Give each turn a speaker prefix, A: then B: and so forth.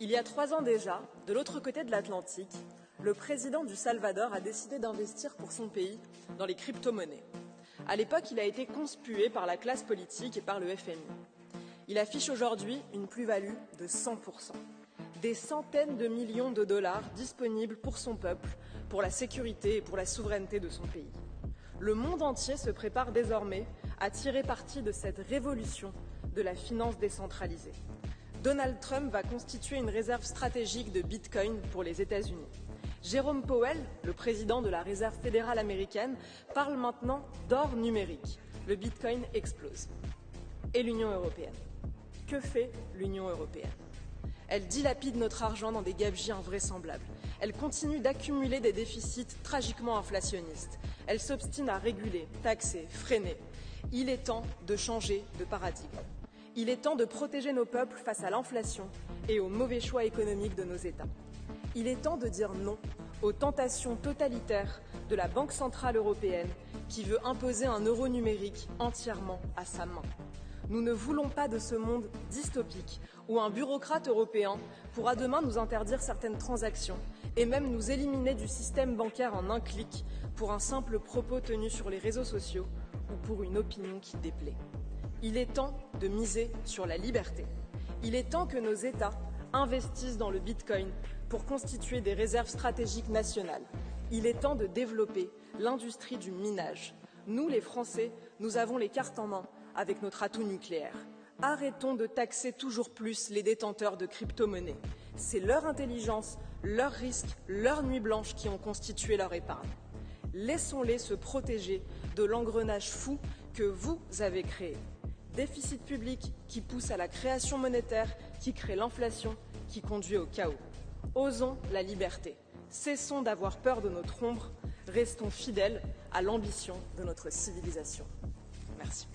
A: Il y a 3 ans déjà, de l'autre côté de l'Atlantique, le président du Salvador a décidé d'investir pour son pays dans les crypto-monnaies. À l'époque, il a été conspué par la classe politique et par le FMI. Il affiche aujourd'hui une plus-value de 100%. Des centaines de millions de dollars disponibles pour son peuple, pour la sécurité et pour la souveraineté de son pays. Le monde entier se prépare désormais à tirer parti de cette révolution de la finance décentralisée. Donald Trump va constituer une réserve stratégique de Bitcoin pour les États-Unis. Jérôme Powell, le président de la Réserve fédérale américaine, parle maintenant d'or numérique. Le Bitcoin explose. Et l'Union européenne? Que fait l'Union européenne? Elle dilapide notre argent dans des gabegies invraisemblables. Elle continue d'accumuler des déficits tragiquement inflationnistes. Elle s'obstine à réguler, taxer, freiner. Il est temps de changer de paradigme. Il est temps de protéger nos peuples face à l'inflation et aux mauvais choix économiques de nos États. Il est temps de dire non aux tentations totalitaires de la Banque centrale européenne qui veut imposer un euro numérique entièrement à sa main. Nous ne voulons pas de ce monde dystopique où un bureaucrate européen pourra demain nous interdire certaines transactions et même nous éliminer du système bancaire en un clic pour un simple propos tenu sur les réseaux sociaux ou pour une opinion qui déplaît. Il est temps de miser sur la liberté. Il est temps que nos États investissent dans le Bitcoin pour constituer des réserves stratégiques nationales. Il est temps de développer l'industrie du minage. Nous, les Français, nous avons les cartes en main avec notre atout nucléaire. Arrêtons de taxer toujours plus les détenteurs de crypto-monnaies. C'est leur intelligence, leurs risques, leurs nuits blanches qui ont constitué leur épargne. Laissons-les se protéger de l'engrenage fou que vous avez créé. Déficit public qui pousse à la création monétaire, qui crée l'inflation, qui conduit au chaos. Osons la liberté. Cessons d'avoir peur de notre ombre. Restons fidèles à l'ambition de notre civilisation. Merci.